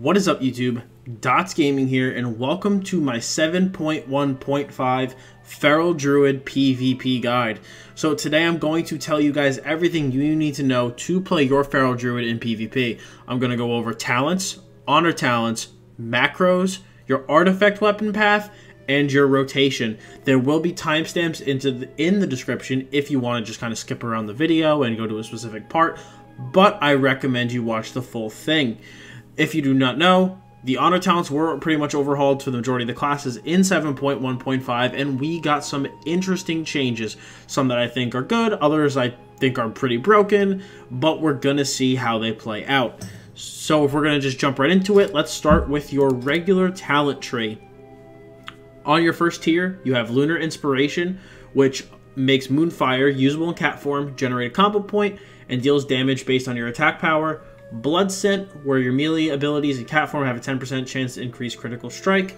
What is up, YouTube? Dottz Gaming here, and welcome to my 7.1.5 Feral Druid PvP guide. So today I'm going to tell you guys everything you need to know to play your Feral Druid in PvP. I'm going to go over talents, honor talents, macros, your artifact weapon path, and your rotation. There will be timestamps in the description if you want to just kind of skip around the video and go to a specific part, but I recommend you watch the full thing. If you do not know, the honor talents were pretty much overhauled for the majority of the classes in 7.1.5, and we got some interesting changes. Some that I think are good, others I think are pretty broken, but we're gonna see how they play out. So if we're gonna just jump right into it, let's start with your regular talent tree. On your first tier, you have Lunar Inspiration, which makes Moonfire usable in cat form, generate a combo point, and deals damage based on your attack power. Blood Scent, where your melee abilities in cat form have a 10% chance to increase critical strike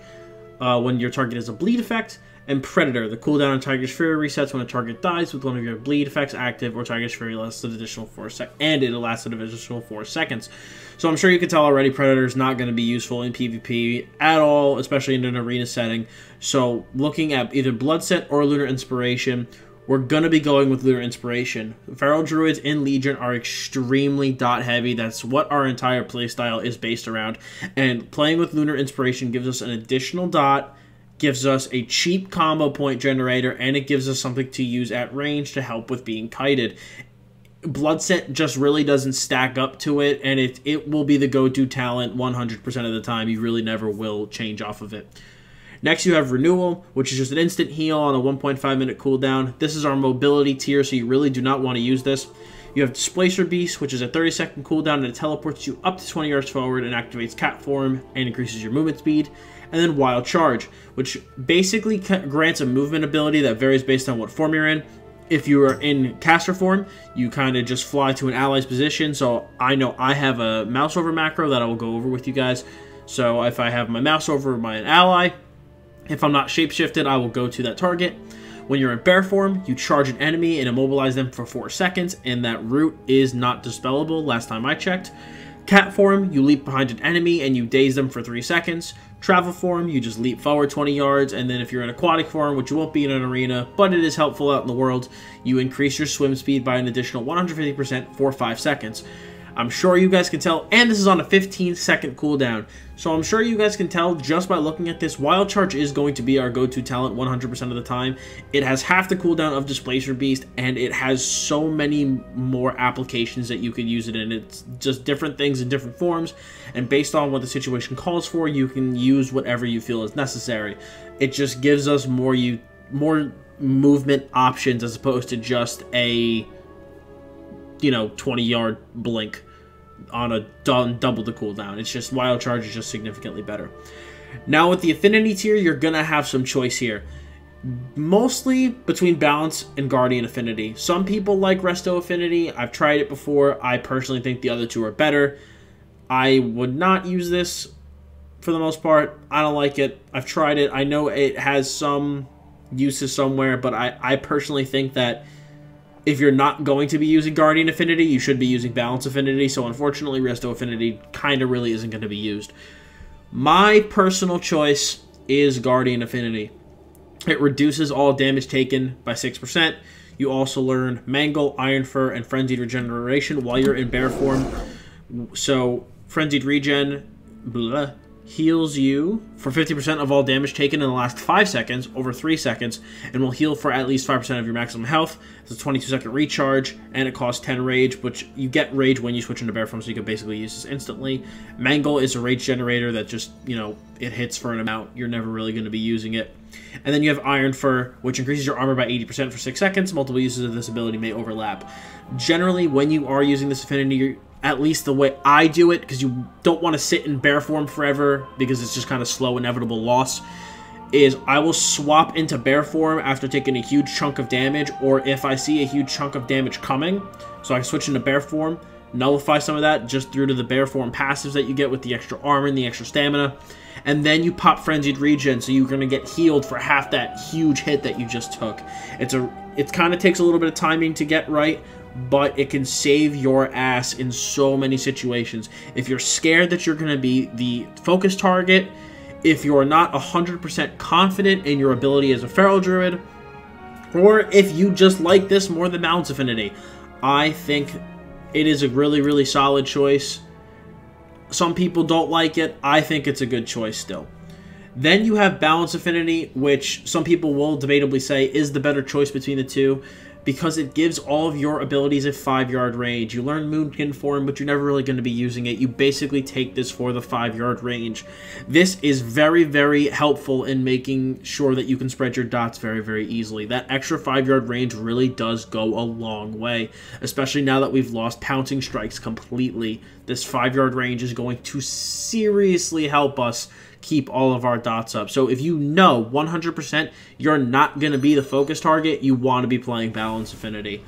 when your target has a bleed effect. And Predator, the cooldown on Tiger's Fury resets when a target dies with one of your bleed effects active, or Tiger's Fury lasts an additional 4 seconds, and it lasts an additional 4 seconds. So I'm sure you can tell already, Predator is not going to be useful in PvP at all, especially in an arena setting. So looking at either Blood Scent or Lunar Inspiration, we're going to be going with Lunar Inspiration. Feral Druids in Legion are extremely dot heavy. That's what our entire playstyle is based around. And playing with Lunar Inspiration gives us an additional dot, gives us a cheap combo point generator, and it gives us something to use at range to help with being kited. Blood Scent just really doesn't stack up to it, and it will be the go-to talent 100% of the time. You really never will change off of it. Next, you have Renewal, which is just an instant heal on a 1.5 minute cooldown. This is our mobility tier, so you really do not want to use this. You have Displacer Beast, which is a 30-second cooldown, and it teleports you up to 20 yards forward and activates cat form and increases your movement speed. And then Wild Charge, which basically grants a movement ability that varies based on what form you're in. If you are in caster form, you kind of just fly to an ally's position. So I know I have a mouse over macro that I will go over with you guys. So if I have my mouse over my ally, if I'm not shapeshifted, I will go to that target. When you're in bear form, you charge an enemy and immobilize them for 4 seconds, and that root is not dispellable last time I checked. Cat form, you leap behind an enemy and you daze them for 3 seconds. Travel form, you just leap forward 20 yards, and then if you're in aquatic form, which you won't be in an arena, but it is helpful out in the world, you increase your swim speed by an additional 150% for 5 seconds. I'm sure you guys can tell, and this is on a 15-second cooldown, so I'm sure you guys can tell just by looking at this, Wild Charge is going to be our go-to talent 100% of the time. It has half the cooldown of Displacer Beast, and it has so many more applications that you could use it in. It's just different things in different forms, and based on what the situation calls for, you can use whatever you feel is necessary. It just gives us more movement options as opposed to just a 20-yard blink on a double the cooldown. It's just Wild Charge is just significantly better. Now with the affinity tier, you're gonna have some choice here, mostly between Balance and Guardian Affinity. Some people like Resto Affinity. I've tried it before. I personally think the other two are better. I would not use this for the most part. I don't like it. I've tried it. I know it has some uses somewhere, but I personally think that if you're not going to be using Guardian Affinity, you should be using Balance Affinity, so unfortunately Resto Affinity kind of really isn't going to be used. My personal choice is Guardian Affinity. It reduces all damage taken by 6%. You also learn Mangle, Iron Fur, and Frenzied Regeneration while you're in bear form. So Frenzied Regen heals you for 50% of all damage taken in the last 5 seconds over 3 seconds, and will heal for at least 5% of your maximum health. It's a 22-second recharge, and it costs 10 rage, which you get rage when you switch into bear form, so you can basically use this instantly. Mangle is a rage generator that just, it hits for an amount. You're never really going to be using it. And then you have Iron Fur, which increases your armor by 80% for 6 seconds. Multiple uses of this ability may overlap. Generally, when you are using this affinity, at least the way I do it, because you don't want to sit in bear form forever because it's just kind of slow, inevitable loss, is I will swap into bear form after taking a huge chunk of damage, or if I see a huge chunk of damage coming, so I switch into bear form, nullify some of that just through to the bear form passives that you get with the extra armor and the extra stamina. And then you pop Frenzied Regen, so you're going to get healed for half that huge hit that you just took. It kind of takes a little bit of timing to get right, but it can save your ass in so many situations. If you're scared that you're going to be the focus target, if you're not 100% confident in your ability as a Feral Druid, or if you just like this more than Balance Affinity, I think it is a really, really solid choice. Some people don't like it. I think it's a good choice still. Then you have Balance Affinity, which some people will debatably say is the better choice between the two, because it gives all of your abilities a 5-yard range. You learn Moonkin form, but you're never really going to be using it. You basically take this for the 5-yard range. This is very, very helpful in making sure that you can spread your dots very, very easily. That extra 5-yard range really does go a long way, especially now that we've lost Pouncing Strikes completely. This 5-yard range is going to seriously help us keep all of our dots up. So if you know 100% you're not going to be the focus target, you want to be playing Balance Affinity.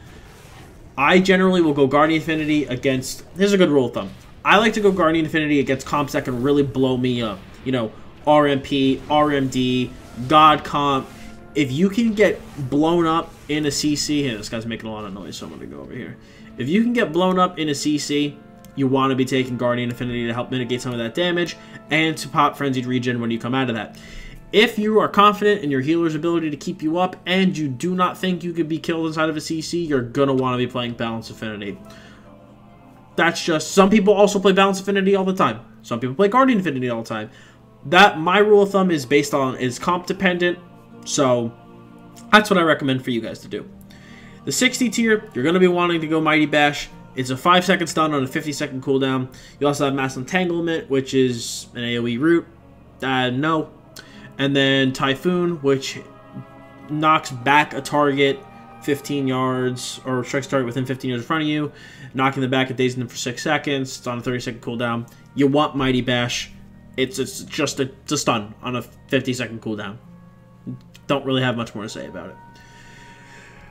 I generally will go Guardian Affinity against... Here's a good rule of thumb. I like to go Guardian Affinity against comps that can really blow me up. You know, RMP, RMD, God Comp. If you can get blown up in a CC... Hey, this guy's making a lot of noise, so I'm going to go over here. If you can get blown up in a CC... you want to be taking Guardian Affinity to help mitigate some of that damage and to pop Frenzied Regen when you come out of that. If you are confident in your healer's ability to keep you up and you do not think you could be killed inside of a CC, you're going to want to be playing Balance Affinity. That's just... Some people also play Balance Affinity all the time. Some people play Guardian Affinity all the time. My rule of thumb is based on... is comp dependent, so that's what I recommend for you guys to do. The 60 tier, you're going to be wanting to go Mighty Bash. It's a 5-second stun on a 50-second cooldown. You also have Mass Entanglement, which is an AoE root. No. And then Typhoon, which knocks back a target 15 yards, or strikes target within 15 yards in front of you, knocking them back and dazing them for 6 seconds. It's on a 30-second cooldown. You want Mighty Bash. It's just a stun on a 50-second cooldown. Don't really have much more to say about it.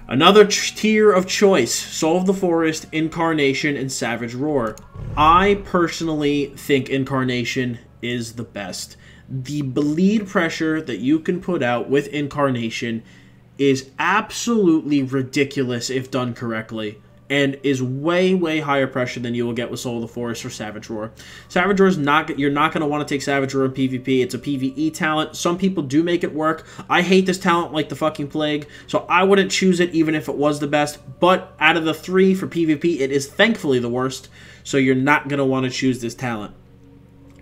Another tier of choice, Soul of the Forest, Incarnation, and Savage Roar. I personally think Incarnation is the best. The bleed pressure that you can put out with Incarnation is absolutely ridiculous if done correctly, and is way, way higher pressure than you will get with Soul of the Forest or Savage Roar. Savage Roar is not... You're not going to want to take Savage Roar in PvP. It's a PvE talent. Some people do make it work. I hate this talent like the fucking plague, so I wouldn't choose it even if it was the best. But out of the 3 for PvP, it is thankfully the worst, so you're not going to want to choose this talent.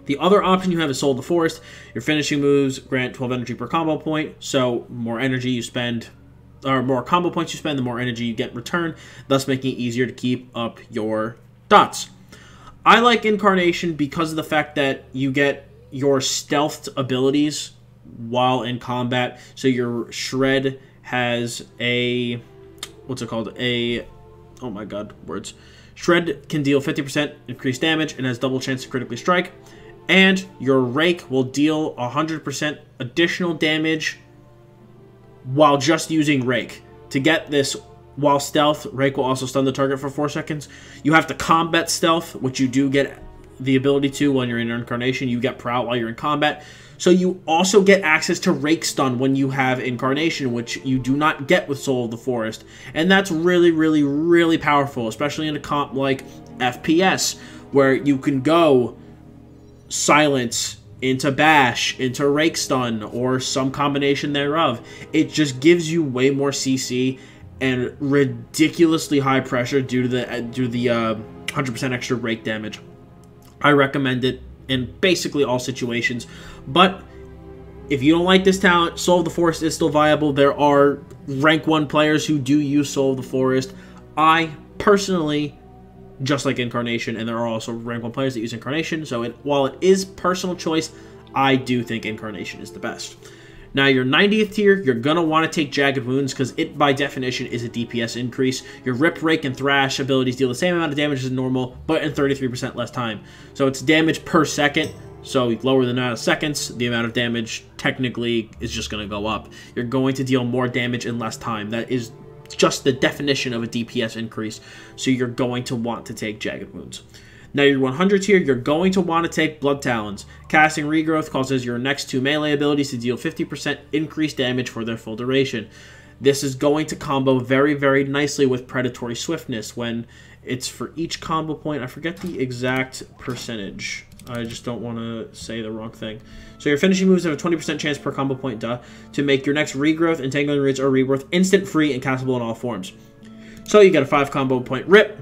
The other option you have is Soul of the Forest. Your finishing moves grant 12 energy per combo point, so more energy you spend... or more combo points you spend, the more energy you get in return, thus making it easier to keep up your dots. I like Incarnation because of the fact that you get your stealthed abilities while in combat. So your Shred has a... what's it called? Oh my god, words. Shred can deal 50% increased damage and has double chance to critically strike. And your Rake will deal 100% additional damage while just using Rake. To get this while stealth, Rake will also stun the target for 4 seconds. You have to combat stealth, which you do get the ability to when you're in Incarnation. You get Prowl while you're in combat. So you also get access to Rake stun when you have Incarnation, which you do not get with Soul of the Forest. And that's really, really, really powerful, especially in a comp like FPS, where you can go Silence into Bash, into Rake Stun, or some combination thereof. It just gives you way more CC and ridiculously high pressure due to the 100% extra Rake damage. I recommend it in basically all situations, but if you don't like this talent, Soul of the Forest is still viable. There are rank 1 players who do use Soul of the Forest. I personally just like Incarnation, and there are also rank 1 players that use Incarnation, so while it is personal choice, I do think Incarnation is the best. Now, your 90th tier, you're going to want to take Jagged Wounds, because it, by definition, is a DPS increase. Your Rip, Rake, and Thrash abilities deal the same amount of damage as normal, but in 33% less time. So it's damage per second, so lower the amount of seconds, the amount of damage technically is just going to go up. You're going to deal more damage in less time. That is just the definition of a DPS increase, so you're going to want to take Jagged Wounds. Now your 100 tier, you're going to want to take Blood Talons. Casting Regrowth causes your next 2 melee abilities to deal 50% increased damage for their full duration. This is going to combo very, very nicely with Predatory Swiftness when it's for each combo point. I forget the exact percentage. I just don't want to say the wrong thing. So your finishing moves have a 20% chance per combo point, to make your next Regrowth, Entangling Roots, or Rebirth instant free and castable in all forms. So you get a 5 combo point Rip.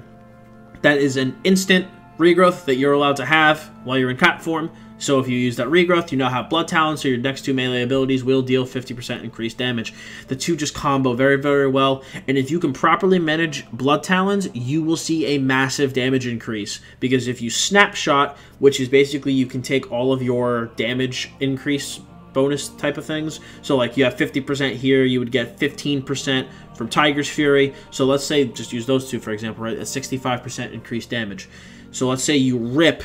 That is an instant Regrowth that you're allowed to have while you're in cat form. So if you use that Regrowth, you now have Blood Talons, so your next 2 melee abilities will deal 50% increased damage. The two just combo very, very well, and if you can properly manage Blood Talons, you will see a massive damage increase. Because if you Snapshot, which is basically you can take all of your damage increase bonus type of things, so like you have 50% here, you would get 15% from Tiger's Fury. So let's say, just use those two for example, right? That's 65% increased damage. So let's say you rip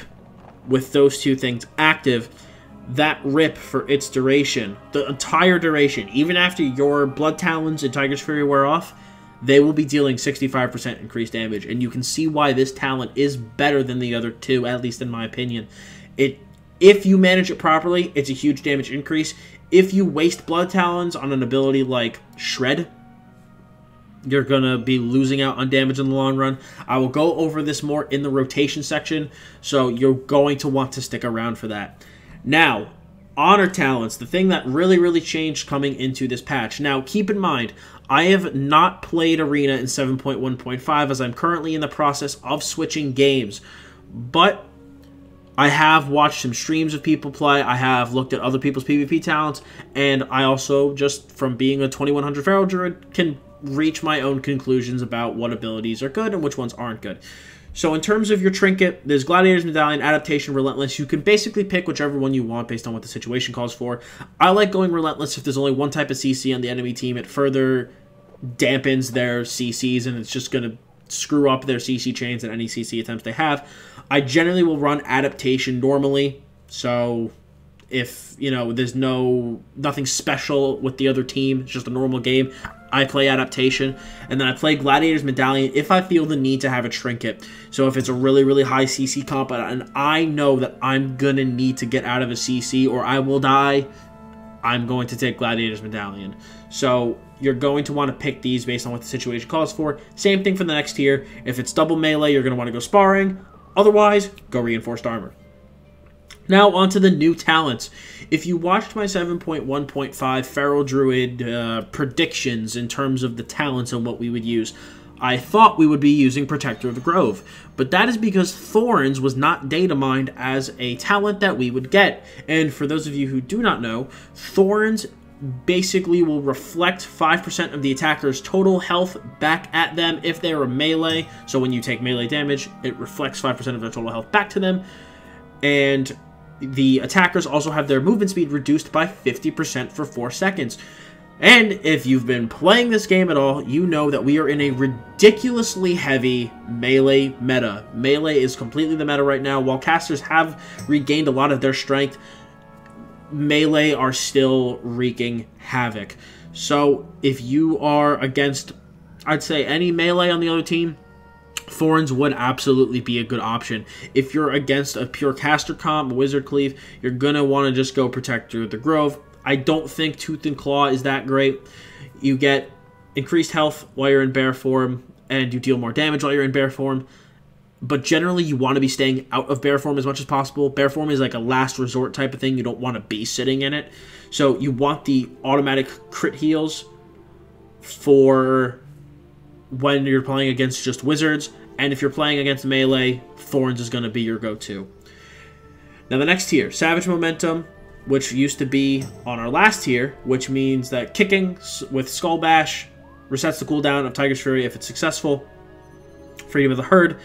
with those two things active, that rip for its duration, the entire duration, even after your Blood Talons and Tiger's Fury wear off, they will be dealing 65% increased damage. And you can see why this talent is better than the other two, at least in my opinion. If you manage it properly, it's a huge damage increase. If you waste Blood Talons on an ability like Shred, you're going to be losing out on damage in the long run. I will go over this more in the rotation section, so you're going to want to stick around for that. Now, Honor Talents, the thing that really, really changed coming into this patch. Now, keep in mind, I have not played Arena in 7.1.5 as I'm currently in the process of switching games, but I have watched some streams of people play, I have looked at other people's PvP talents, and I also, just from being a 2100 Feral Druid, can reach my own conclusions about what abilities are good and which ones aren't good. So in terms of your trinket, there's Gladiator's Medallion, Adaptation, Relentless. You can basically pick whichever one you want based on what the situation calls for. I like going Relentless if there's only one type of CC on the enemy team. It further dampens their CCs, and it's just going to screw up their CC chains and any CC attempts they have. I generally will run Adaptation normally, so if, you know, there's nothing special with the other team, it's just a normal game, I play Adaptation, and then I play Gladiator's Medallion if I feel the need to have a trinket. So if it's a really, really high CC comp, and I know that I'm going to need to get out of a CC or I will die, I'm going to take Gladiator's Medallion. So you're going to want to pick these based on what the situation calls for. Same thing for the next tier. If it's double melee, you're going to want to go Sparring. Otherwise, go Reinforced Armor. Now, onto the new talents. If you watched my 7.1.5 Feral Druid predictions in terms of the talents and what we would use, I thought we would be using Protector of the Grove. But that is because Thorns was not data mined as a talent that we would get. And for those of you who do not know, Thorns basically will reflect 5% of the attacker's total health back at them if they are melee. So when you take melee damage, it reflects 5% of their total health back to them. And the attackers also have their movement speed reduced by 50% for 4 seconds. And if you've been playing this game at all, you know that we are in a ridiculously heavy melee meta. Melee is completely the meta right now. While casters have regained a lot of their strength, melee are still wreaking havoc. So if you are against, I'd say, any melee on the other team, Thorns would absolutely be a good option. If you're against a pure caster comp, Wizard Cleave, you're going to want to just go Protector of the Grove. I don't think Tooth and Claw is that great. You get increased health while you're in bear form, and you deal more damage while you're in bear form. But generally, you want to be staying out of bear form as much as possible. Bear form is like a last resort type of thing. You don't want to be sitting in it. So you want the automatic crit heals for when you're playing against just wizards, and if you're playing against melee, Thorns is going to be your go-to. Now the next tier, Savage Momentum, which used to be on our last tier, which means that kicking with Skull Bash resets the cooldown of Tiger's Fury if it's successful. Freedom of the Herd,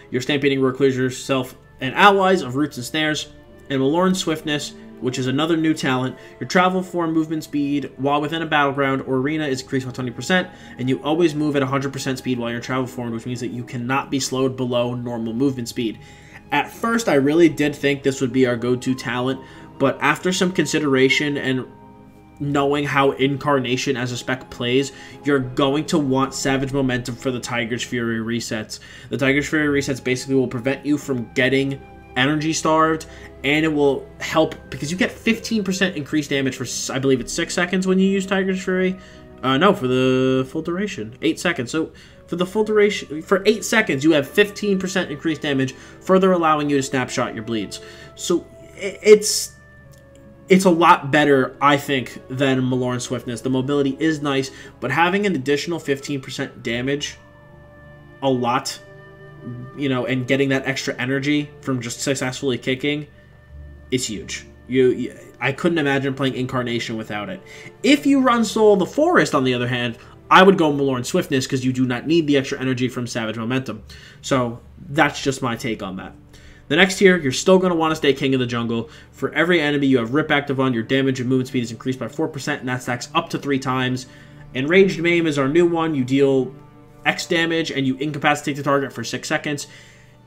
your Stampeding Roar clears yourself and allies of roots and snares. And Malorn's Swiftness, which is another new talent. Your travel form movement speed while within a battleground or arena is increased by 20%, and you always move at 100% speed while you're travel formed, which means that you cannot be slowed below normal movement speed. At first, I really did think this would be our go-to talent, but after some consideration and knowing how Incarnation as a spec plays, you're going to want Savage Momentum for the Tiger's Fury resets. The Tiger's Fury resets basically will prevent you from getting energy starved, and it will help because you get 15% increased damage for, I believe it's 6 seconds when you use Tiger's Fury. No, for the full duration, 8 seconds. So for the full duration, for 8 seconds, you have 15% increased damage, further allowing you to snapshot your bleeds. So it's a lot better, I think, than Malorn Swiftness. The mobility is nice, but having an additional 15% damage, a lot, you know, and getting that extra energy from just successfully kicking, is huge. I couldn't imagine playing Incarnation without it. If you run Soul of the Forest, on the other hand, I would go Malorn Swiftness because you do not need the extra energy from Savage Momentum. So that's just my take on that. The next tier, you're still going to want to stay King of the Jungle. For every enemy you have Rip active on, your damage and movement speed is increased by 4%, and that stacks up to 3 times. Enraged Maim is our new one. You deal X damage, and you incapacitate the target for 6 seconds.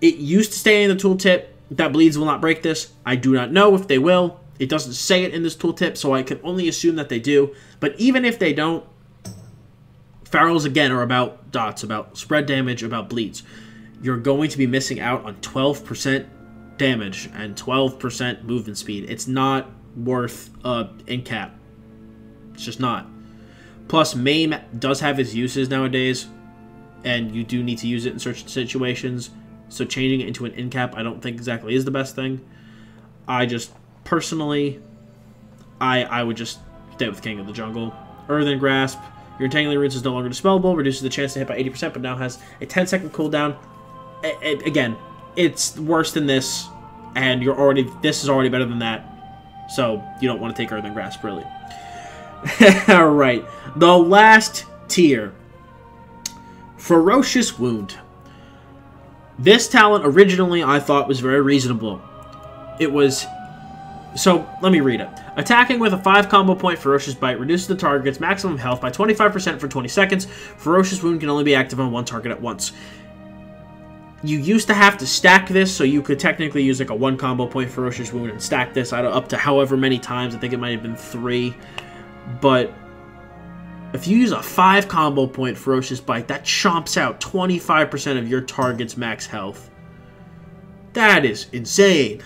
It used to stay in the tooltip that bleeds will not break this. I do not know if they will. It doesn't say it in this tooltip, so I can only assume that they do. But even if they don't, Ferals, again, are about dots, about spread damage, about bleeds. You're going to be missing out on 12% damage and 12% movement speed. It's not worth in cap. It's just not. Plus, Maim does have its uses nowadays, and you do need to use it in certain situations. So changing it into an in cap, I don't think exactly is the best thing. I just personally, I would just stay with King of the Jungle. Earthen Grasp. Your Entangling Roots is no longer dispellable, reduces the chance to hit by 80%, but now has a 10-second cooldown. Again, it's worse than this, and this is already better than that, so you don't want to take Earthen Grasp, really. Alright, the last tier. Ferocious Wound. This talent originally I thought was very reasonable. It was... So, let me read it. Attacking with a 5 combo point Ferocious Bite reduces the target's maximum health by 25% for 20 seconds. Ferocious Wound can only be active on one target at once. You used to have to stack this, so you could technically use like a 1 combo point Ferocious Wound and stack this up to however many times. I think it might have been 3. But if you use a 5 combo point Ferocious Bite, that chomps out 25% of your target's max health. That is insane.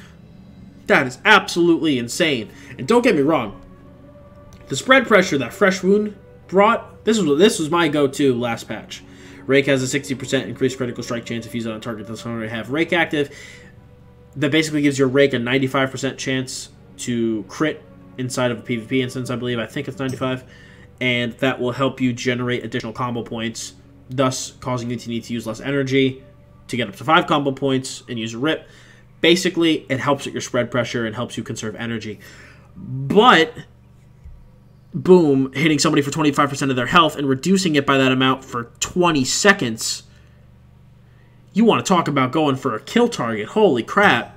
That is absolutely insane. And don't get me wrong, the spread pressure that Fresh Wound brought, this was my go-to last patch. Rake has a 60% increased critical strike chance if used on a target that doesn't already have Rake active. That basically gives your Rake a 95% chance to crit inside of a PvP instance, I believe. I think it's 95. And that will help you generate additional combo points, thus causing you to need to use less energy to get up to 5 combo points and use a Rip. Basically, it helps with your spread pressure and helps you conserve energy. But, boom, hitting somebody for 25% of their health and reducing it by that amount for 20 seconds. You want to talk about going for a kill target. Holy crap.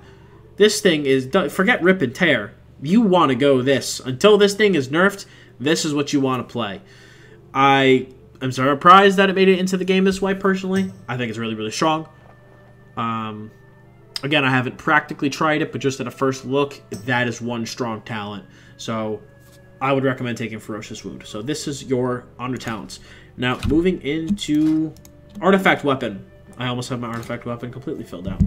This thing is... Forget Rip and Tear. You want to go this. Until this thing is nerfed, this is what you want to play. I'm surprised that it made it into the game this way, personally. I think it's really, really strong. Again, I haven't practically tried it, but just at a first look, that is one strong talent. So, I would recommend taking Ferocious Wound. So, this is your honor talents. Now, moving into Artifact Weapon. I almost have my Artifact Weapon completely filled out.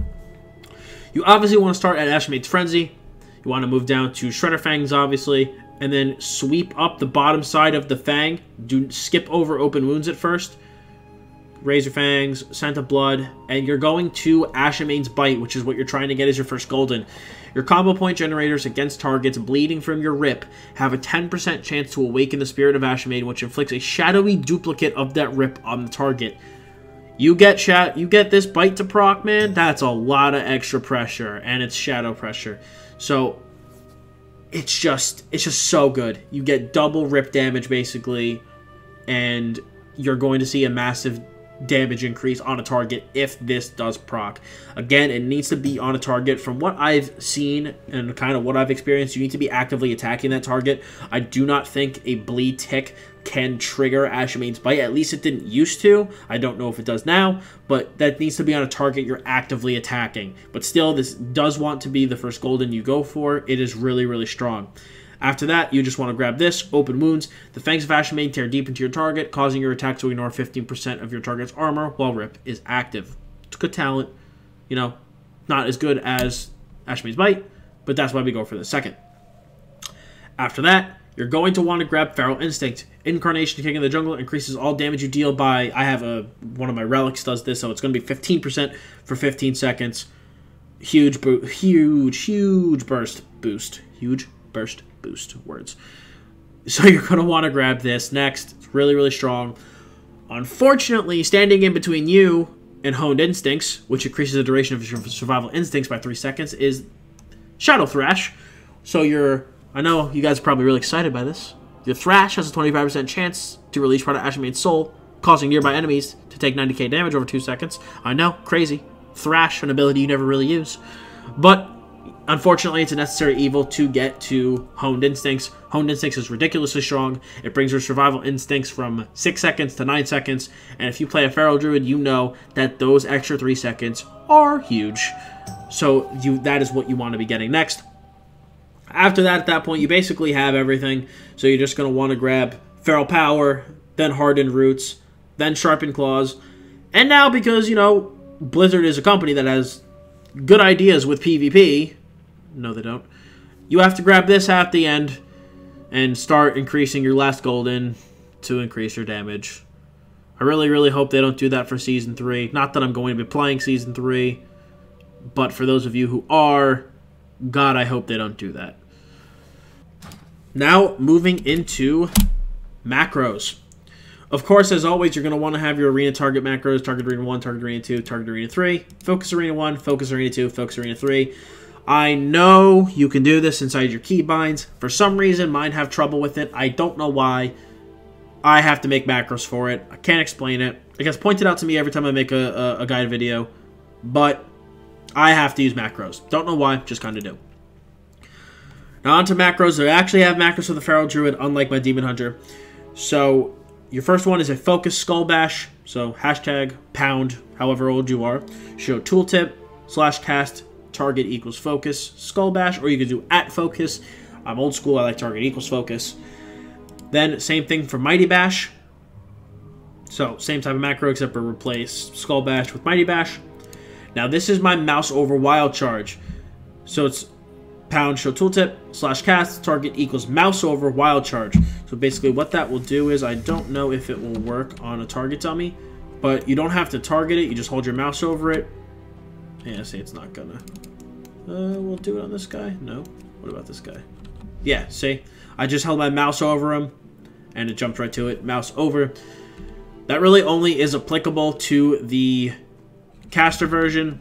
You obviously want to start at Ashmade's Frenzy. You want to move down to Shredder Fangs, obviously, and then sweep up the bottom side of the Fang. Do skip over Open Wounds at first. Razor Fangs, Scent of Blood, and you're going to Ashmade's Bite, which is what you're trying to get as your first golden. Your combo point generators against targets bleeding from your Rip have a 10% chance to awaken the Spirit of Ashmade, which inflicts a shadowy duplicate of that Rip on the target. You get this Bite to proc, man, that's a lot of extra pressure, and it's shadow pressure. So, it's just so good. You get double Rip damage, basically, and you're going to see a massive damage increase on a target if this does proc. Again, it needs to be on a target. From what I've seen and kind of what I've experienced, you need to be actively attacking that target. I do not think a bleed tick can trigger Ashmade's Bite. At least it didn't used to. I don't know if it does now, but that needs to be on a target you're actively attacking. But still, this does want to be the first golden you go for. It is really, really strong. After that, you just want to grab this, Open Wounds. The Fangs of Ashen Maiden tear deep into your target, causing your attack to ignore 15% of your target's armor while Rip is active. It's good talent. You know, not as good as Ashen Maiden's Bite, but that's why we go for the second. After that, you're going to want to grab Feral Instinct. Incarnation, King of the Jungle, increases all damage you deal by... I have one of my relics does this, so it's going to be 15% for 15 seconds. Huge burst boost. Huge burst boost. Words. So you're going to want to grab this next. It's really, really strong. Unfortunately, standing in between you and Honed Instincts, which increases the duration of your survival instincts by 3 seconds, is Shadow Thrash. So I know you guys are probably really excited by this. Your Thrash has a 25% chance to release part of Ashen Maiden's soul, causing nearby enemies to take 90k damage over 2 seconds. I know, crazy. Thrash, an ability you never really use. But, unfortunately, it's a necessary evil to get to Honed Instincts. Honed Instincts is ridiculously strong. It brings your survival instincts from 6 seconds to 9 seconds. And if you play a Feral Druid, you know that those extra 3 seconds are huge. So, that is what you want to be getting next. After that, at that point, you basically have everything. So you're just going to want to grab Feral Power, then Hardened Roots, then Sharpened Claws. And now, because, you know, Blizzard is a company that has good ideas with PvP. No, they don't. You have to grab this at the end and start increasing your last golden to increase your damage. I really, really hope they don't do that for Season 3. Not that I'm going to be playing Season 3, but for those of you who are... God, I hope they don't do that. Now, moving into macros. Of course, as always, you're going to want to have your arena target macros. Target arena 1, target arena 2, target arena 3. Focus arena 1, focus arena 2, focus arena 3. I know you can do this inside your keybinds. For some reason, mine have trouble with it. I don't know why. I have to make macros for it. I can't explain it. It gets pointed out to me every time I make a guide video. But... I have to use macros. Don't know why, just kind of do. Now on to macros. I actually have macros for the Feral Druid, unlike my Demon Hunter. So, your first one is a Focus Skull Bash. So, hashtag pound, however old you are. Show tooltip, /cast, target equals focus, Skull Bash, or you can do @focus. I'm old school, I like target equals focus. Then, same thing for Mighty Bash. So, same type of macro, except for replace Skull Bash with Mighty Bash. Now, this is my mouse over wild charge. So it's pound show tooltip /cast target equals mouse over wild charge. So basically what that will do is, I don't know if it will work on a target dummy, but you don't have to target it. You just hold your mouse over it. Yeah, see, it's not gonna. We'll do it on this guy. No. What about this guy? Yeah, see? I just held my mouse over him, and it jumped right to it. Mouse over. That really only is applicable to the caster version,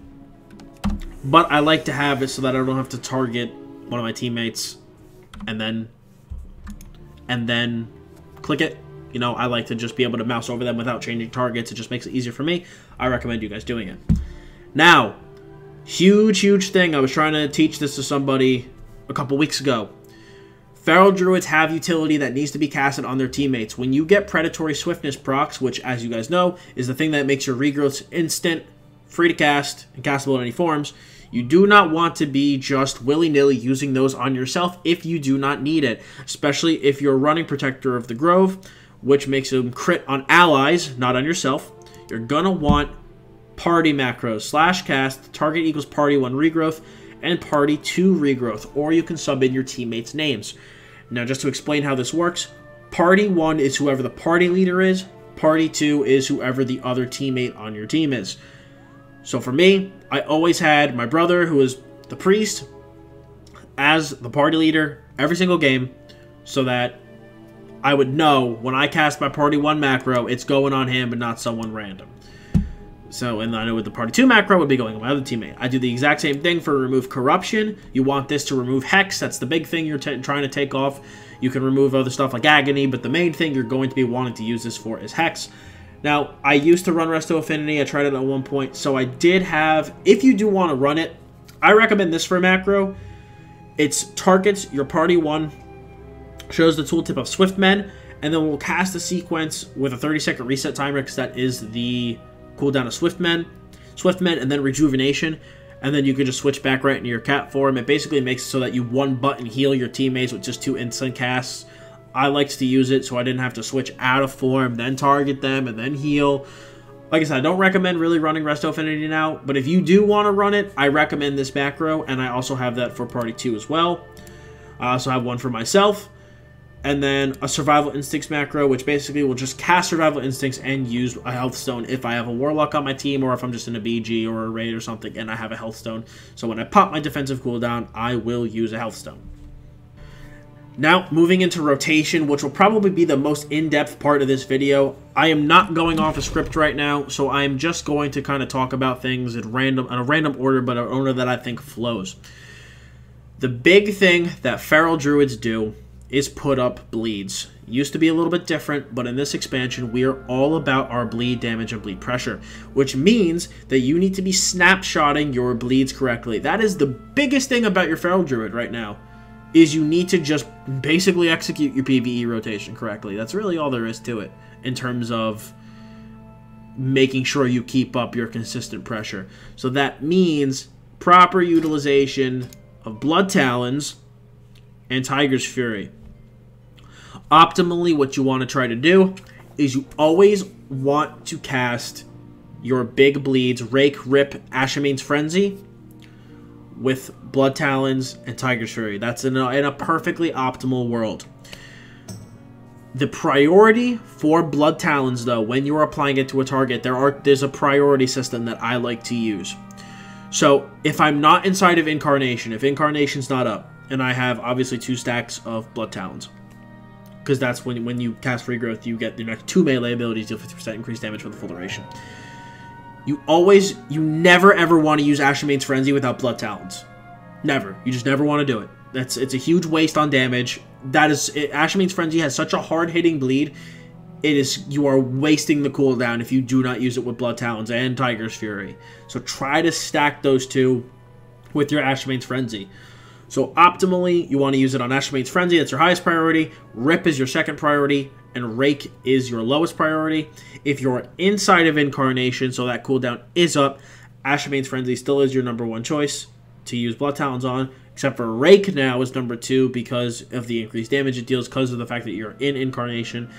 but I like to have it so that I don't have to target one of my teammates and then click it. You know, I like to just be able to mouse over them without changing targets. It just makes it easier for me. I recommend you guys doing it. Now, huge thing. I was trying to teach this to somebody a couple weeks ago. Feral Druids have utility that needs to be casted on their teammates. When you get Predatory Swiftness procs, which, as you guys know, is the thing that makes your regrowths instant, free to cast, and castable in any forms, you do not want to be just willy-nilly using those on yourself if you do not need it, especially if you're running Protector of the Grove, which makes them crit on allies, not on yourself. You're gonna want party macros, /cast, target equals party 1 regrowth, and party 2 regrowth, or you can sub in your teammates' names. Now, just to explain how this works, party 1 is whoever the party leader is, party 2 is whoever the other teammate on your team is. So for me, I always had my brother, who was the priest, as the party leader every single game, so that I would know when I cast my party 1 macro, it's going on him and not someone random. So, and I know with the party 2 macro, would be going on my other teammate. I do the exact same thing for remove corruption. You want this to remove hex. That's the big thing you're trying to take off. You can remove other stuff like agony, but the main thing you're going to be wanting to use this for is hex. Now, I used to run Resto Affinity. I tried it at one point. So I did have, if you do want to run it, I recommend this for a macro. It's targets your party 1, shows the tooltip of Swiftmen, and then we'll cast a sequence with a 30-second reset timer, because that is the cooldown of Swiftmen, and then Rejuvenation. and then you can just switch back right into your cat form. It basically makes it so that you one-button heal your teammates with just 2 instant casts. I liked to use it so I didn't have to switch out of form, then target them, and then heal. Like I said, I don't recommend really running Resto Affinity now, but if you do want to run it, I recommend this macro, and I also have that for Party 2 as well. I also have one for myself, and then a Survival Instincts macro, which basically will just cast Survival Instincts and use a Health Stone if I have a Warlock on my team, or if I'm just in a BG or a raid or something and I have a Health Stone. So when I pop my defensive cooldown, I will use a Health Stone. Now, moving into rotation, which will probably be the most in-depth part of this video. I am not going off a script right now, so I am just going to kind of talk about things in a random order, but an order that I think flows. The big thing that Feral Druids do is put up bleeds. It used to be a little bit different, but in this expansion, we are all about our bleed damage and bleed pressure, which means that you need to be snapshotting your bleeds correctly. That is the biggest thing about your Feral Druid right now, is you need to just basically execute your PvE rotation correctly. That's really all there is to it in terms of making sure you keep up your consistent pressure. So that means proper utilization of Blood Talons and Tiger's Fury. Optimally, what you want to try to do is you always want to cast your big bleeds, Rake, Rip, Ashamane's Frenzy, with Blood Talons and Tiger's Fury. That's in a perfectly optimal world. The priority for Blood Talons, though, when you're applying it to a target, there's a priority system that I like to use. So, if I'm not inside of Incarnation, if Incarnation's not up, and I have, obviously, 2 stacks of Blood Talons, because that's when you cast Regrowth, you get the next 2 melee abilities, deal 50% increased damage for the full duration. You never ever want to use Ashamane's Frenzy without Blood Talons. Never. You just never want to do it. It's a huge waste on damage. Ashamane's Frenzy has such a hard-hitting bleed. You are wasting the cooldown if you do not use it with Blood Talons and Tiger's Fury. So try to stack those 2 with your Ashamane's Frenzy. So optimally, you want to use it on Ashamane's Frenzy. That's your highest priority. Rip is your second priority. And Rake is your lowest priority. If you're inside of Incarnation, so that cooldown is up, Ashamane's Frenzy still is your #1 choice to use Blood Talons on, except for Rake now is #2 because of the increased damage it deals, because of the fact that you're in Incarnation.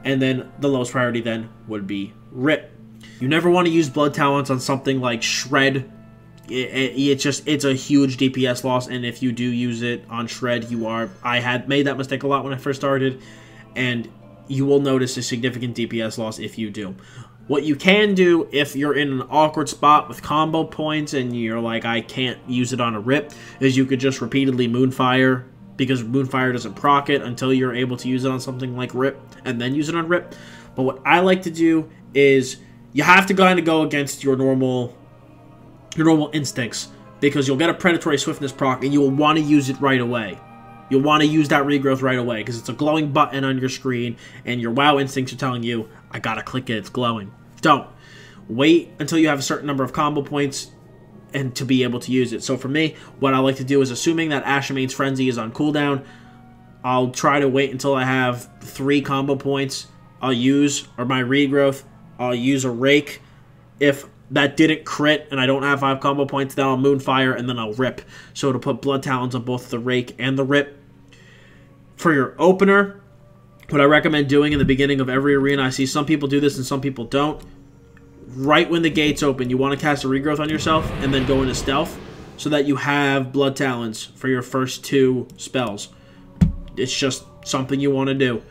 And then the lowest priority then would be Rip. You never want to use Blood Talons on something like Shred. It's a huge DPS loss, and if you do use it on Shred, I had made that mistake a lot when I first started, and you will notice a significant DPS loss if you do. What you can do if you're in an awkward spot with combo points and you're like, I can't use it on a Rip, is you could just repeatedly Moonfire, because Moonfire doesn't proc it until you're able to use it on something like Rip, and then use it on Rip. But what I like to do is you have to kind of go against your normal instincts, because you'll get a Predatory Swiftness proc and you'll want to use it right away. You'll want to use that regrowth right away because it's a glowing button on your screen and your WoW instincts are telling you, I gotta click it, it's glowing. Don't. Wait until you have a certain number of combo points and to be able to use it. So for me, what I like to do is, assuming that Ashamane's Frenzy is on cooldown, I'll try to wait until I have 3 combo points. I'll use, or my regrowth, I'll use a Rake. If that didn't crit and I don't have 5 combo points, then I'll Moonfire and then I'll Rip. So to put Blood Talons on both the Rake and the Rip. For your opener, what I recommend doing in the beginning of every arena, I see some people do this and some people don't. Right when the gates open, you want to cast a regrowth on yourself and then go into stealth so that you have Blood Talons for your first 2 spells. It's just something you want to do.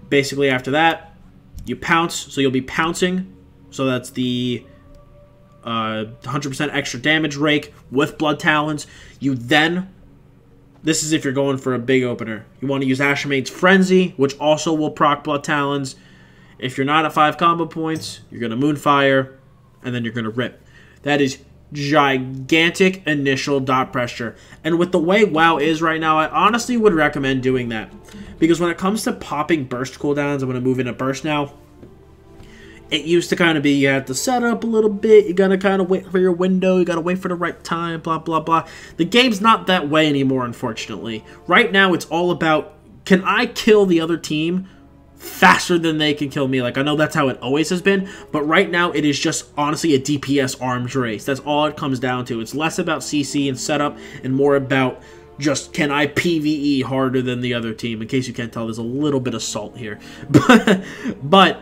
Basically after that, you pounce, so you'll be pouncing. So that's the 100% extra damage Rake with Blood Talons. You then, this is if you're going for a big opener, you want to use Ashamane's Frenzy, which also will proc Blood Talons. If you're not at 5 combo points, you're going to Moonfire, and then you're going to Rip. That is gigantic initial dot pressure. And with the way WoW is right now, I honestly would recommend doing that. Because when it comes to popping burst cooldowns, I'm going to move into burst now. It used to kind of be, you have to set up a little bit, you gotta kind of wait for your window, you gotta wait for the right time, blah, blah, blah. The game's not that way anymore, unfortunately. Right now, it's all about, can I kill the other team faster than they can kill me. Like, I know that's how it always has been, but right now it is just honestly a DPS arms race. That's all it comes down to. It's less about CC and setup and more about just, can I PvE harder than the other team? In case you can't tell, there's a little bit of salt here. But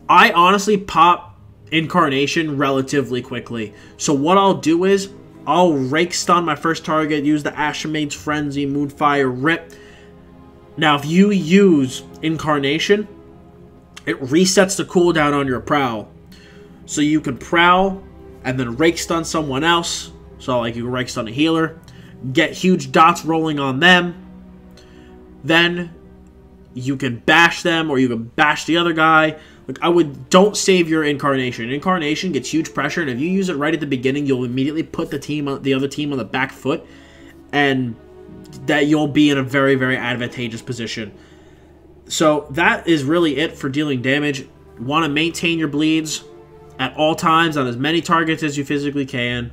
I honestly pop Incarnation relatively quickly. So what I'll do is, I'll Rake Stun my first target, use the Ashamade's Frenzy, Moonfire, Rip. Now, if you use Incarnation, it resets the cooldown on your Prowl. So you can Prowl, and then Rake Stun someone else. So, like, you can Rake Stun a healer. Get huge dots rolling on them. Then, you can bash them, or you can bash the other guy. Like, don't save your Incarnation. Incarnation gets huge pressure, and if you use it right at the beginning, you'll immediately put the other team on the back foot. And that you'll be in a very, very advantageous position. So that is really it for dealing damage. You want to maintain your bleeds at all times on as many targets as you physically can.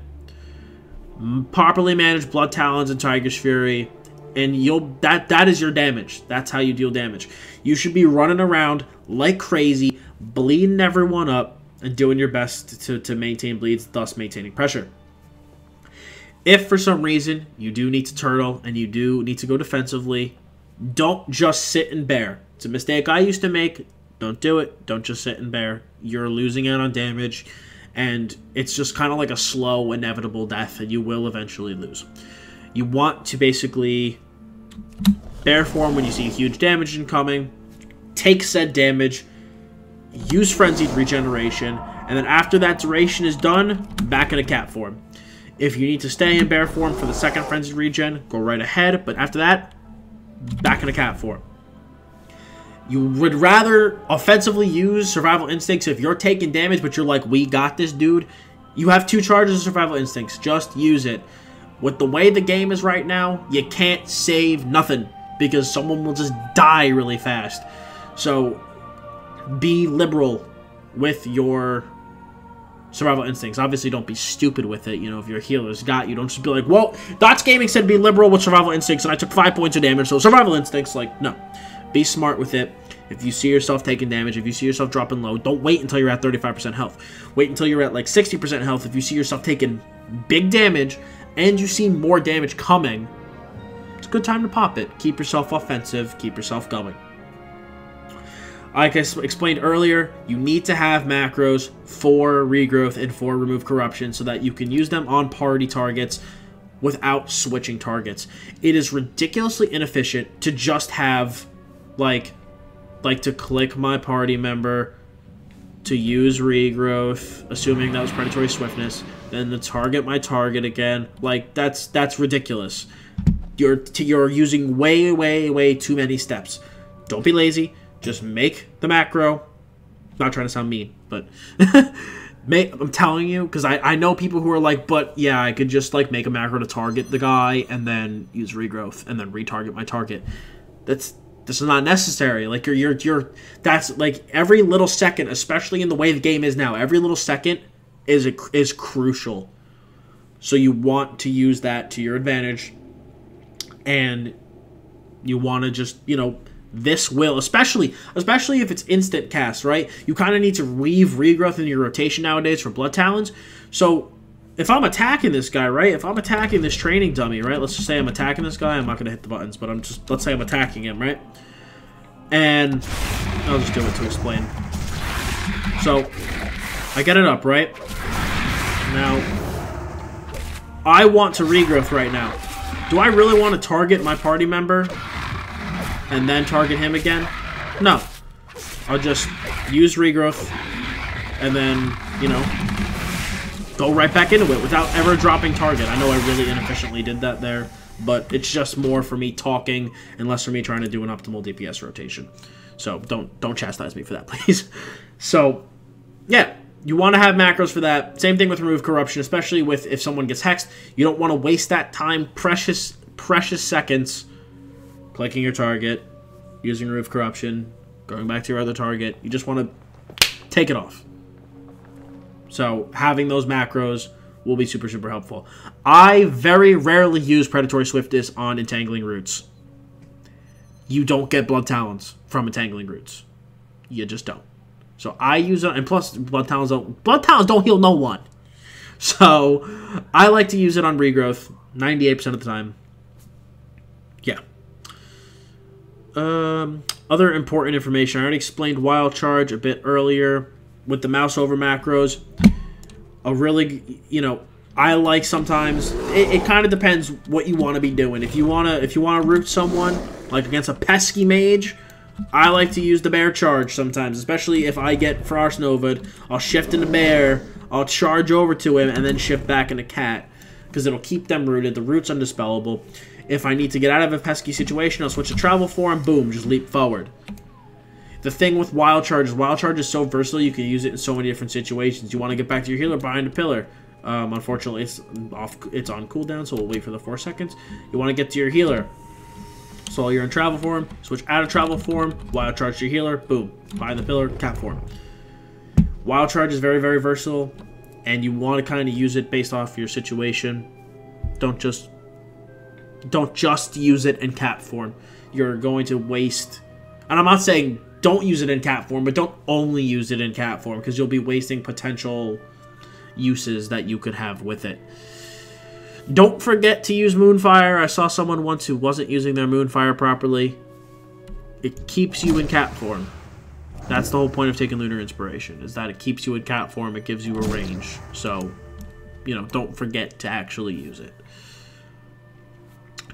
Properly manage Blood Talons and Tiger's Fury, and that is your damage. That's how you deal damage. You should be running around like crazy, bleeding everyone up, and doing your best to maintain bleeds, thus maintaining pressure. If for some reason you do need to turtle and you do need to go defensively, don't just sit and bear. It's a mistake I used to make. Don't do it. Don't just sit and bear. You're losing out on damage, and it's just kind of like a slow, inevitable death, and you will eventually lose. You want to basically bear form when you see huge damage incoming, take said damage, use Frenzied Regeneration, and then after that duration is done, back in a cat form. If you need to stay in bear form for the second Frenzied Regen, go right ahead, but after that, back in a cat form. You would rather offensively use Survival Instincts if you're taking damage, but you're like, we got this, dude. You have 2 charges of Survival Instincts. Just use it. With the way the game is right now, you can't save nothing, because someone will just die really fast. So, be liberal with your Survival Instincts. Obviously, don't be stupid with it. You know, if your healer's got you, don't just be like, well, Dottz Gaming said be liberal with Survival Instincts, and I took 5 points of damage, so Survival Instincts, like, no. Be smart with it. If you see yourself taking damage, if you see yourself dropping low, don't wait until you're at 35% health. Wait until you're at, like, 60% health if you see yourself taking big damage, and you see more damage coming. It's a good time to pop it. Keep yourself offensive. Keep yourself going. Like I explained earlier, you need to have macros for regrowth and for remove corruption so that you can use them on party targets without switching targets. It is ridiculously inefficient to just have, like to click my party member, to use regrowth, assuming that was predatory swiftness, then to target my target again. Like, that's ridiculous. You're using way too many steps. Don't be lazy. Just make the macro. Not trying to sound mean, but I'm telling you, because I know people who are like, but yeah, I could just like make a macro to target the guy and then use regrowth and then retarget my target. This is not necessary. Like that's like every little second, especially in the way the game is now, every little second is crucial. So you want to use that to your advantage, and you want to just, you know, this will, especially if it's instant cast, right? You kind of need to weave regrowth into your rotation nowadays for Blood Talons. So if I'm attacking this guy, right? If I'm attacking this training dummy, right? Let's just say I'm attacking this guy. I'm not going to hit the buttons, but let's say I'm attacking him, right? And I'll just do it to explain. So I get it up, right? Now, I want to regrowth right now. Do I really want to target my party member and then target him again? No. I'll just use regrowth and then, you know, go right back into it without ever dropping target. I know I really inefficiently did that there, but it's just more for me talking and less for me trying to do an optimal DPS rotation. So don't chastise me for that, please. So, yeah, you want to have macros for that. Same thing with remove corruption, especially with if someone gets hexed. You don't want to waste that time, precious seconds, clicking your target, using remove corruption, going back to your other target. You just want to take it off. So having those macros will be super helpful. I very rarely use predatory swiftness on entangling roots. you don't get Blood Talons from Entangling Roots. You just don't. So I use it, and plus Blood Talons don't heal no one. So I like to use it on regrowth 98% of the time. Yeah. Other important information. I already explained Wild Charge a bit earlier with the mouse over macros. A really, you know, I like sometimes it kind of depends what you want to be doing. If you want to root someone like against a pesky mage, I like to use the bear charge sometimes, especially if I get Frost Nova'd. I'll shift into bear, I'll charge over to him, and then shift back into cat because it'll keep them rooted. The root's undispellable. If I need to get out of a pesky situation, I'll switch to travel form. Boom, just leap forward. The thing with Wild Charge is so versatile, you can use it in so many different situations. You want to get back to your healer behind a pillar. Unfortunately, it's on cooldown, so we'll wait for the 4 seconds. You want to get to your healer. So while you're in travel form, switch out of travel form, Wild Charge to your healer, boom, behind the pillar, cat form. Wild Charge is very, very versatile, and you want to kind of use it based off your situation. Don't just use it in cat form. You're going to waste, and I'm not saying don't use it in cat form, but don't only use it in cat form, because you'll be wasting potential uses that you could have with it. Don't forget to use Moonfire. I saw someone once who wasn't using their Moonfire properly. It keeps you in cat form. That's the whole point of taking Lunar Inspiration, is that it keeps you in cat form. It gives you a range. So, you know, don't forget to actually use it.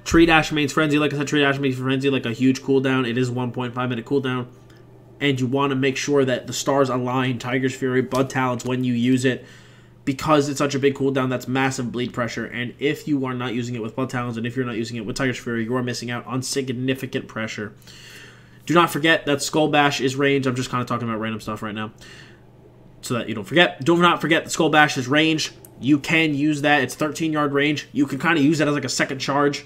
Tree Dash Main's Frenzy. Like I said, Tree Dash Main's Frenzy, like a huge cooldown. It is 1.5 minute cooldown. And you want to make sure that the stars align, Tiger's Fury, Blood Talons, when you use it. Because it's such a big cooldown, that's massive bleed pressure. And if you are not using it with Blood Talons, and if you're not using it with Tiger's Fury, you are missing out on significant pressure. Do not forget that Skull Bash is ranged. I'm just kind of talking about random stuff right now, so that you don't forget. Do not forget that Skull Bash is ranged. You can use that. It's 13-yard range. You can kind of use that as like a second charge,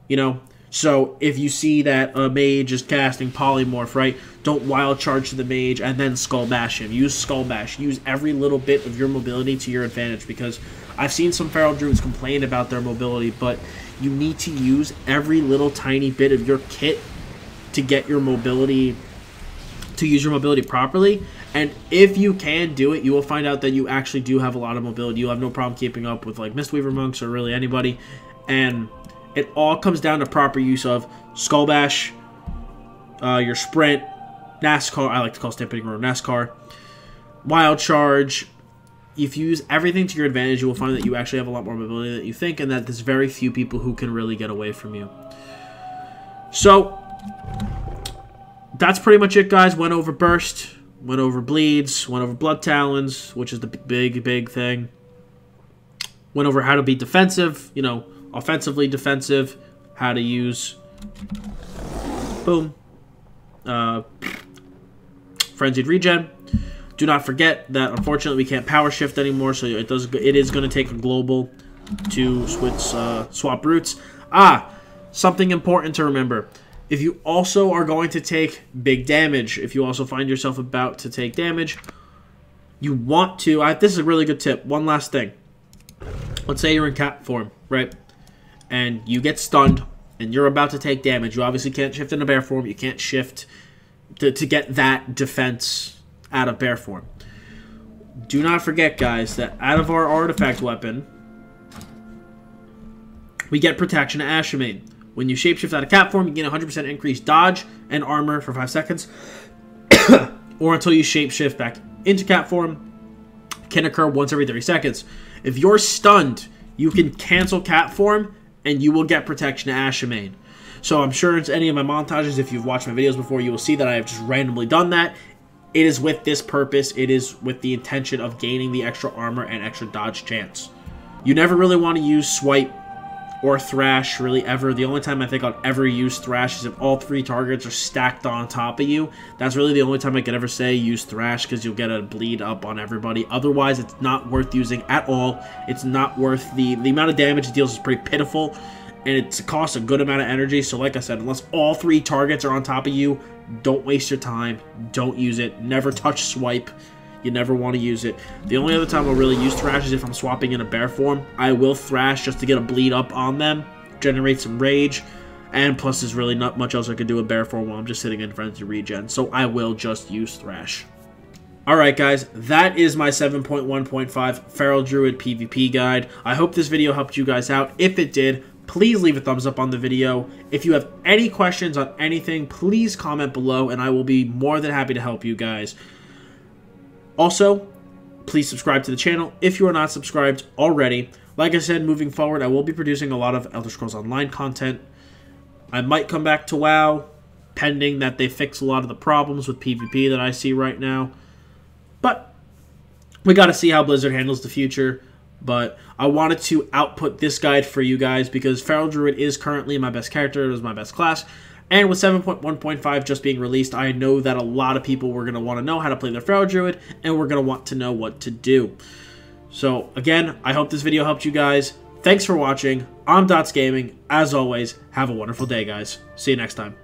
you know. So if you see that a mage is casting Polymorph, right, don't Wild Charge to the mage and then Skull Bash him. Use Skull Bash. Use every little bit of your mobility to your advantage, because I've seen some Feral Druids complain about their mobility, but you need to use every little tiny bit of your kit to get your mobility, to use your mobility properly. And if you can do it, you will find out that you actually do have a lot of mobility. You'll have no problem keeping up with like Mistweaver monks or really anybody. And it all comes down to proper use of Skull Bash, your sprint, NASCAR, I like to call Stampeding Roar NASCAR, Wild Charge. If you use everything to your advantage, you will find that you actually have a lot more mobility than you think, and that there's very few people who can really get away from you. So, that's pretty much it, guys. Went over Burst, went over Bleeds, went over Blood Talons, which is the big thing. Went over how to be defensive, you know, offensively defensive, how to use, boom, Frenzied Regen. Do not forget that unfortunately we can't power shift anymore, so it is going to take a global to swap roots. Something important to remember. If you also are going to take big damage, if you also find yourself about to take damage, you want to, this is a really good tip. One last thing. Let's say you're in cat form, right? And you get stunned, and you're about to take damage. You obviously can't shift into bear form. You can't shift to get that defense out of bear form. Do not forget, guys, that out of our artifact weapon, we get protection to Ashamain. When you shapeshift out of cat form, you gain 100% increased dodge and armor for 5 seconds, or until you shapeshift back into cat form. Can occur once every 30 seconds. If you're stunned, you can cancel cat form, and you will get protection to Ashamain. So I'm sure it's any of my montages, if you've watched my videos before, you will see that I have just randomly done that. It is with this purpose. It is with the intention of gaining the extra armor and extra dodge chance. You never really want to use Swipe or Thrash, really, ever. The only time I think I'll ever use Thrash is if all 3 targets are stacked on top of you. That's really the only time I could ever say use Thrash, because you'll get a bleed up on everybody. Otherwise, it's not worth using at all. It's not worth the amount of damage it deals is pretty pitiful, and it costs a good amount of energy. So like I said, unless all 3 targets are on top of you, don't waste your time. Don't use it. Never touch Swipe. You never want to use it. The only other time I'll really use Thrash is if I'm swapping in a bear form. I will Thrash just to get a bleed up on them, generate some rage, And plus, there's really not much else I can do with Bear Form while I'm just sitting in Frenzy Regen, so I will just use Thrash. Alright guys, that is my 7.1.5 Feral Druid PvP guide. I hope this video helped you guys out. If it did, please leave a thumbs up on the video. If you have any questions on anything, please comment below and I will be more than happy to help you guys. Also, please subscribe to the channel if you are not subscribed already. Like I said, moving forward, I will be producing a lot of Elder Scrolls Online content. I might come back to WoW, pending that they fix a lot of the problems with PvP that I see right now. But we got to see how Blizzard handles the future. But I wanted to output this guide for you guys because Feral Druid is currently my best character. It is my best class. And with 7.1.5 just being released, I know that a lot of people were going to want to know how to play their Feral Druid. And we're going to want to know what to do. So again, I hope this video helped you guys. Thanks for watching. I'm Dottz Gaming. As always, have a wonderful day, guys. See you next time.